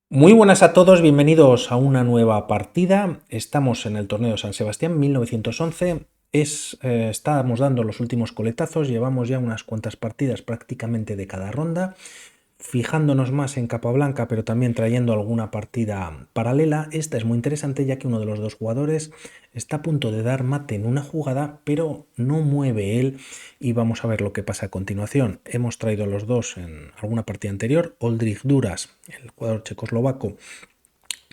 Muy buenas a todos, bienvenidos a una nueva partida. Estamos en el torneo de San Sebastián 1911. Estábamos dando los últimos coletazos, llevamos ya unas cuantas partidas prácticamente de cada ronda, fijándonos más en Capablanca, pero también trayendo alguna partida paralela. Esta es muy interesante ya que uno de los dos jugadores está a punto de dar mate en una jugada, pero no mueve él y vamos a ver lo que pasa a continuación. Hemos traído a los dos en alguna partida anterior, Oldrich Duras, el jugador checoslovaco,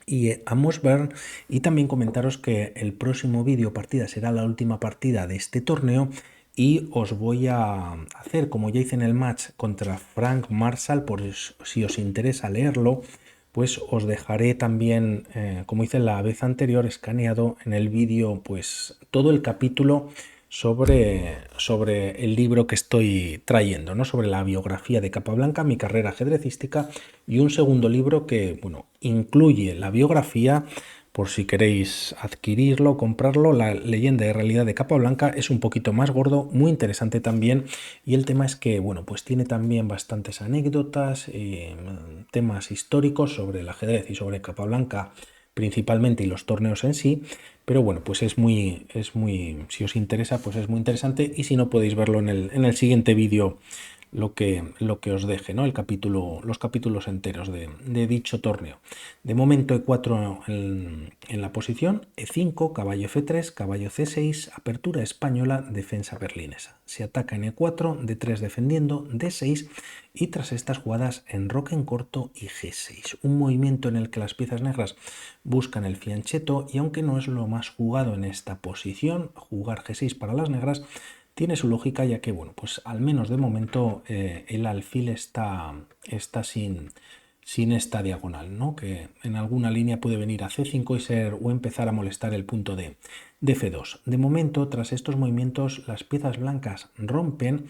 y Amos Bern, y también comentaros que el próximo vídeo partida será la última partida de este torneo y os voy a hacer, como ya hice en el match contra Frank Marshall, por si os interesa leerlo, pues os dejaré también, como hice la vez anterior, escaneado en el vídeo, pues todo el capítulo sobre el libro que estoy trayendo, ¿no? Sobre la biografía de Capablanca, mi carrera ajedrecística, y un segundo libro que, bueno, incluye la biografía, por si queréis adquirirlo, comprarlo. La leyenda de realidad de Capablanca es un poquito más gordo, muy interesante también, y el tema es que, bueno, pues tiene también bastantes anécdotas, temas históricos sobre el ajedrez y sobre Capablanca principalmente, y los torneos en sí. Pero bueno, pues si os interesa, pues es muy interesante, y si no, podéis verlo en el siguiente vídeo, lo que os deje, ¿no? Los capítulos enteros de dicho torneo. De momento E4 en la posición, E5, caballo F3, caballo C6, apertura española, defensa berlinesa. Se ataca en E4, D3 defendiendo, D6, y tras estas jugadas enroque en corto y G6. Un movimiento en el que las piezas negras buscan el fianchetto, y aunque no es lo más jugado en esta posición, jugar G6 para las negras tiene su lógica, ya que, bueno, pues al menos de momento el alfil está sin esta diagonal, ¿no? Que en alguna línea puede venir a C5 o empezar a molestar el punto de F2. De momento, tras estos movimientos, las piezas blancas rompen,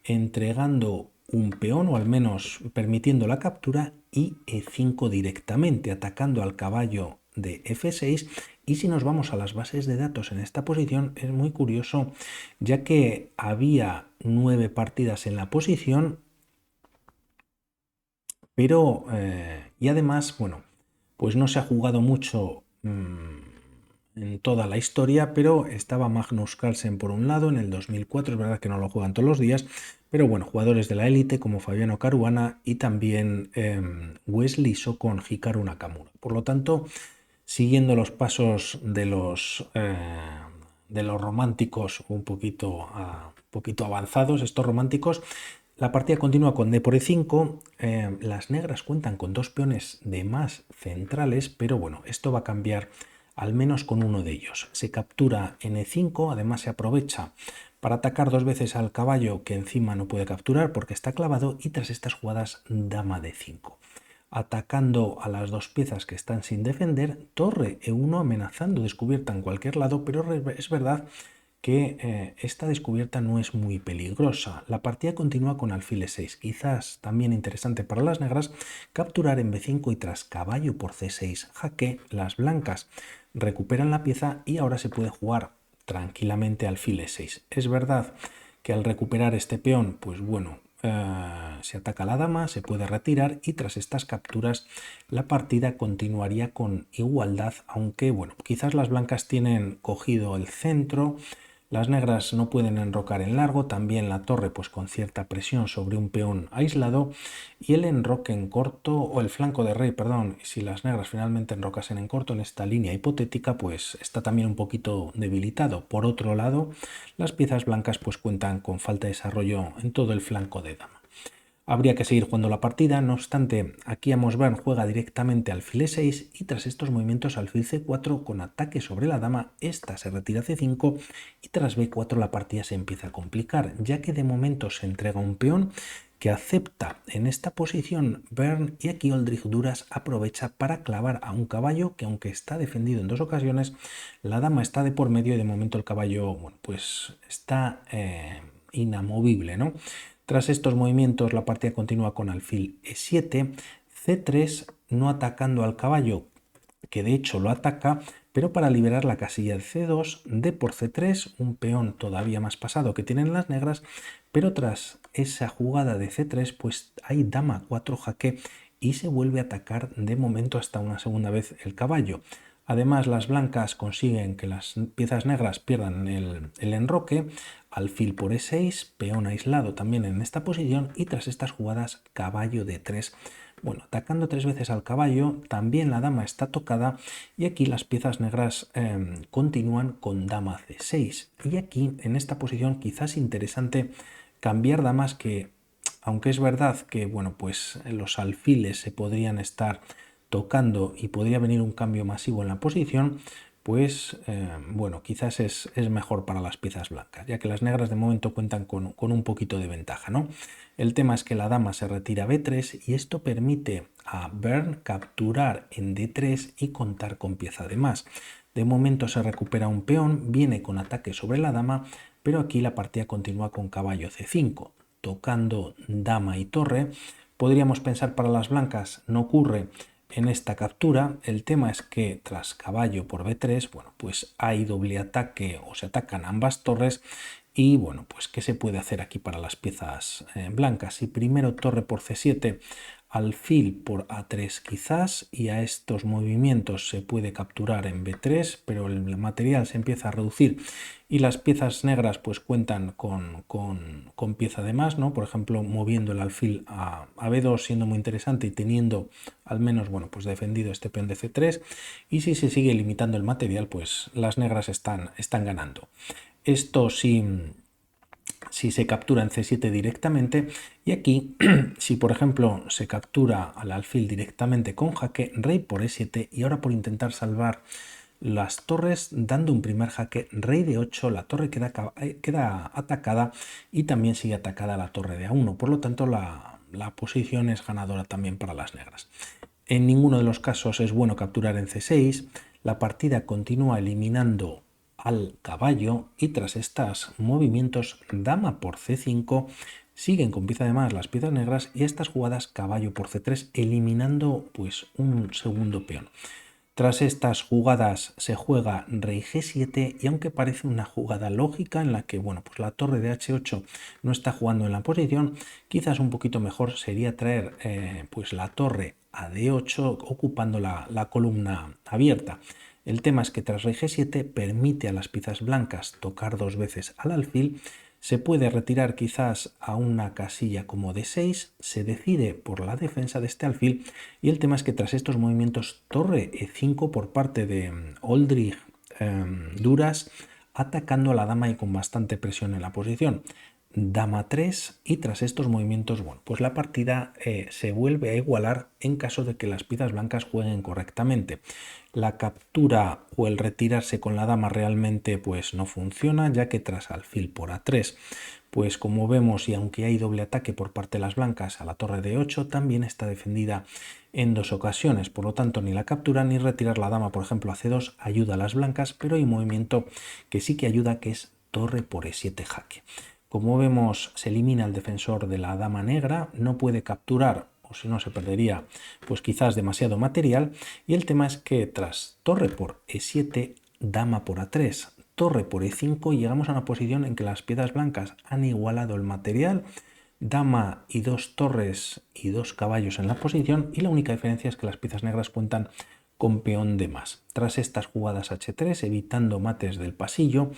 entregando un peón, o al menos permitiendo la captura, y E5 directamente, atacando al caballo de F6. Y si nos vamos a las bases de datos en esta posición, es muy curioso, ya que había 9 partidas en la posición, pero y además, bueno, pues no se ha jugado mucho en toda la historia, pero estaba Magnus Carlsen por un lado en el 2004, es verdad que no lo juegan todos los días, pero bueno, jugadores de la élite como Fabiano Caruana y también Wesley So con Hikaru Nakamura. Por lo tanto, siguiendo los pasos de los románticos un poquito avanzados, estos románticos, la partida continúa con D por E5. Las negras cuentan con dos peones de más centrales, pero bueno, esto va a cambiar al menos con uno de ellos. Se captura en E5, además se aprovecha para atacar dos veces al caballo, que encima no puede capturar porque está clavado, y tras estas jugadas dama D5. Atacando a las dos piezas que están sin defender, torre E1 amenazando descubierta en cualquier lado, pero es verdad que esta descubierta no es muy peligrosa. La partida continúa con alfil E6, quizás también interesante para las negras capturar en B5, y tras caballo por C6 jaque, las blancas recuperan la pieza y ahora se puede jugar tranquilamente alfil E6. Es verdad que al recuperar este peón, pues bueno, se ataca a la dama, se puede retirar, y tras estas capturas la partida continuaría con igualdad, aunque bueno, quizás las blancas tienen cogido el centro, las negras no pueden enrocar en largo, también la torre pues con cierta presión sobre un peón aislado, y el enroque en corto, o el flanco de rey, perdón, si las negras finalmente enrocasen en corto en esta línea hipotética, pues está también un poquito debilitado. Por otro lado, las piezas blancas pues cuentan con falta de desarrollo en todo el flanco de dama. Habría que seguir jugando la partida, no obstante, aquí Amos Bern juega directamente alfil E6, y tras estos movimientos alfil C4 con ataque sobre la dama, esta se retira a C5, y tras B4 la partida se empieza a complicar, ya que de momento se entrega un peón que acepta en esta posición Bern, y aquí Oldrich Duras aprovecha para clavar a un caballo que, aunque está defendido en dos ocasiones, la dama está de por medio y de momento el caballo, bueno, pues está inamovible, ¿no? Tras estos movimientos la partida continúa con alfil E7, C3, no atacando al caballo, que de hecho lo ataca, pero para liberar la casilla de C2, D por C3, un peón todavía más pasado que tienen las negras, pero tras esa jugada de C3 pues hay dama 4 jaque, y se vuelve a atacar de momento hasta una segunda vez el caballo. Además, las blancas consiguen que las piezas negras pierdan el enroque, alfil por E6, peón aislado también en esta posición y tras estas jugadas caballo D3. Bueno, atacando 3 veces al caballo, también la dama está tocada y aquí las piezas negras continúan con dama C6. Y aquí, en esta posición, quizás interesante cambiar damas que, aunque es verdad que, bueno, pues los alfiles se podrían estar tocando y podría venir un cambio masivo en la posición, pues bueno, quizás es mejor para las piezas blancas, ya que las negras de momento cuentan con un poquito de ventaja, ¿no? El tema es que la dama se retira a B3 y esto permite a Bern capturar en D3 y contar con pieza de más. De momento se recupera un peón, viene con ataque sobre la dama, pero aquí la partida continúa con caballo C5, tocando dama y torre. Podríamos pensar para las blancas, no ocurre en esta captura. El tema es que tras caballo por B3, bueno, pues hay doble ataque o se atacan ambas torres y bueno, pues ¿qué se puede hacer aquí para las piezas blancas? Si primero torre por C7, alfil por A3 quizás, y a estos movimientos se puede capturar en B3, pero el material se empieza a reducir y las piezas negras pues cuentan con pieza de más, ¿no? Por ejemplo, moviendo el alfil a B2 siendo muy interesante y teniendo al menos, bueno, pues defendido este peón de C3, y si se sigue limitando el material, pues las negras están ganando. Esto si se captura en C7 directamente, y aquí si por ejemplo se captura al alfil directamente con jaque, rey por E7, y ahora por intentar salvar las torres dando un primer jaque, rey de 8, la torre queda atacada y también sigue atacada la torre de A1, por lo tanto la posición es ganadora también para las negras. En ninguno de los casos es bueno capturar en C6, la partida continúa eliminando al caballo y tras estos movimientos dama por C5 siguen con pieza de más las piezas negras y estas jugadas caballo por C3 eliminando pues un segundo peón. Tras estas jugadas se juega rey G7 y aunque parece una jugada lógica en la que bueno, pues la torre de H8 no está jugando en la posición, quizás un poquito mejor sería traer pues la torre a D8 ocupando la columna abierta. El tema es que tras rey G7 permite a las piezas blancas tocar 2 veces al alfil, se puede retirar quizás a una casilla como D6, se decide por la defensa de este alfil y el tema es que tras estos movimientos torre E5 por parte de Oldrich Duras atacando a la dama y con bastante presión en la posición. Dama 3 y tras estos movimientos, bueno, pues la partida se vuelve a igualar en caso de que las piezas blancas jueguen correctamente. La captura o el retirarse con la dama realmente pues no funciona, ya que tras alfil por A3, pues como vemos y aunque hay doble ataque por parte de las blancas a la torre de 8, también está defendida en 2 ocasiones, por lo tanto ni la captura ni retirar la dama por ejemplo a C2 ayuda a las blancas, pero hay un movimiento que sí que ayuda, que es torre por E7 jaque. Como vemos, se elimina el defensor de la dama negra, no puede capturar, o si no se perdería, pues quizás demasiado material, y el tema es que tras torre por E7, dama por A3, torre por E5, llegamos a una posición en que las piezas blancas han igualado el material, dama y 2 torres y 2 caballos en la posición, y la única diferencia es que las piezas negras cuentan con peón de más. Tras estas jugadas H3, evitando mates del pasillo,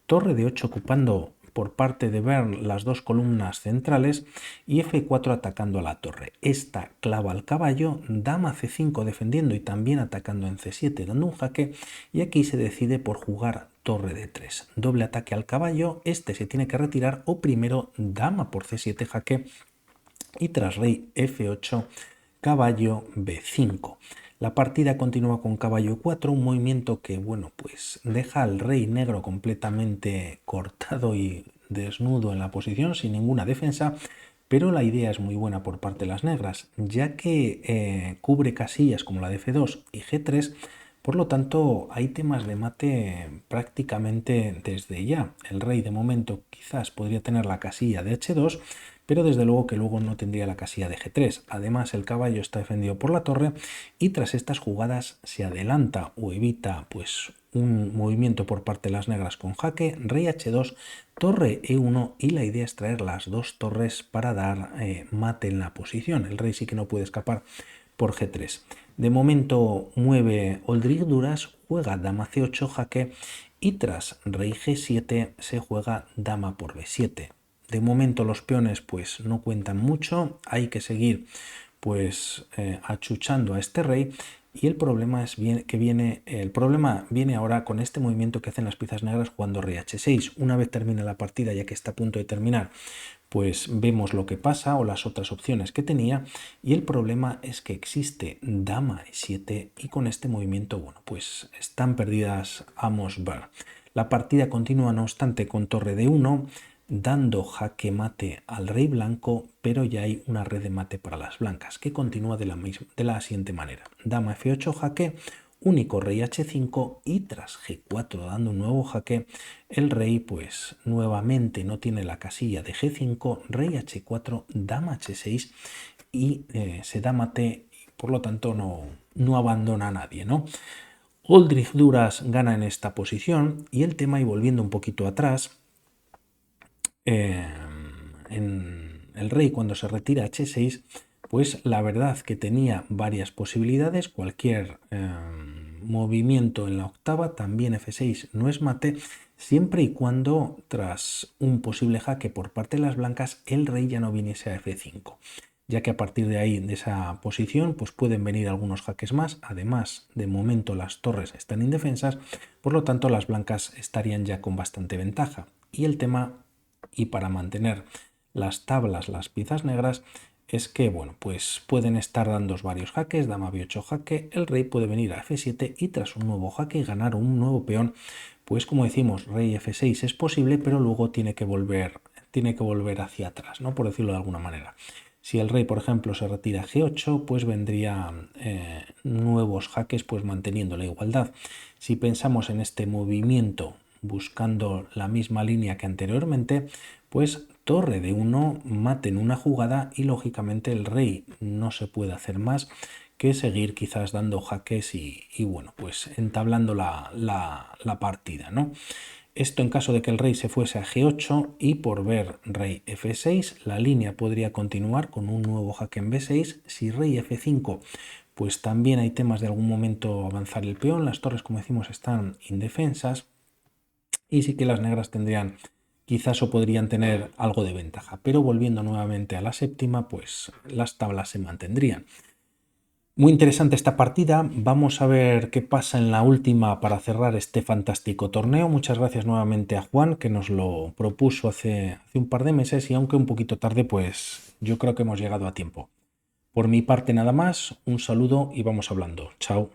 torre de 8 ocupando por parte de Bern las 2 columnas centrales y F4 atacando a la torre. Esta clava al caballo, dama C5 defendiendo y también atacando en C7 dando un jaque, y aquí se decide por jugar torre de 3. Doble ataque al caballo, este se tiene que retirar o primero dama por C7 jaque y tras rey F8 caballo B5. La partida continúa con caballo 4, un movimiento que, bueno, pues deja al rey negro completamente cortado y desnudo en la posición, sin ninguna defensa, pero la idea es muy buena por parte de las negras, ya que cubre casillas como la de F2 y G3, por lo tanto hay temas de mate prácticamente desde ya. El rey de momento quizás podría tener la casilla de H2, pero desde luego que luego no tendría la casilla de G3. Además, el caballo está defendido por la torre y tras estas jugadas se adelanta o evita pues un movimiento por parte de las negras con jaque, rey H2, torre E1 y la idea es traer las dos torres para dar mate en la posición. El rey sí que no puede escapar por G3. De momento mueve Oldrich Duras, juega dama C8 jaque y tras rey G7 se juega dama por B7. De momento los peones pues no cuentan mucho, hay que seguir pues achuchando a este rey y el problema es el problema viene ahora con este movimiento que hacen las piezas negras jugando rey H6. Una vez termine la partida, ya que está a punto de terminar, pues vemos lo que pasa o las otras opciones que tenía y el problema es que existe dama E7 y con este movimiento, bueno, pues están perdidas Amos Ver. La partida continúa no obstante con torre D1, dando jaque mate al rey blanco, pero ya hay una red de mate para las blancas que continúa de la siguiente manera. Dama F8 jaque, único rey H5 y tras G4 dando un nuevo jaque, el rey pues nuevamente no tiene la casilla de G5, rey H4, dama H6 y se da mate y por lo tanto no abandona a nadie, ¿no? Oldrich Duras gana en esta posición y el tema, y volviendo un poquito atrás, en el rey cuando se retira H6, pues la verdad que tenía varias posibilidades, cualquier movimiento en la octava, también F6 no es mate, siempre y cuando tras un posible jaque por parte de las blancas el rey ya no viniese a F5, ya que a partir de ahí, de esa posición, pues pueden venir algunos jaques más. Además, de momento las torres están indefensas, por lo tanto las blancas estarían ya con bastante ventaja. Y el tema, y para mantener las tablas, las piezas negras, es que, bueno, pues pueden estar dando varios jaques, dama B8 jaque, el rey puede venir a F7 y tras un nuevo jaque ganar un nuevo peón, pues como decimos, rey F6 es posible, pero luego tiene que volver hacia atrás, ¿no? Por decirlo de alguna manera. Si el rey, por ejemplo, se retira a G8, pues vendría nuevos jaques, pues manteniendo la igualdad. Si pensamos en este movimiento buscando la misma línea que anteriormente, pues torre de 1, mate en una jugada y lógicamente el rey no se puede hacer más que seguir quizás dando jaques y bueno, pues entablando la partida, ¿no? Esto en caso de que el rey se fuese a G8 y por ver rey F6, la línea podría continuar con un nuevo jaque en B6. Si rey F5, pues también hay temas de algún momento avanzar el peón. Las torres, como decimos, están indefensas y sí que las negras tendrían quizás o podrían tener algo de ventaja. Pero volviendo nuevamente a la séptima, pues las tablas se mantendrían. Muy interesante esta partida, vamos a ver qué pasa en la última para cerrar este fantástico torneo. Muchas gracias nuevamente a Juan, que nos lo propuso hace un par de meses y aunque un poquito tarde, pues yo creo que hemos llegado a tiempo. Por mi parte nada más, un saludo y vamos hablando. Chao.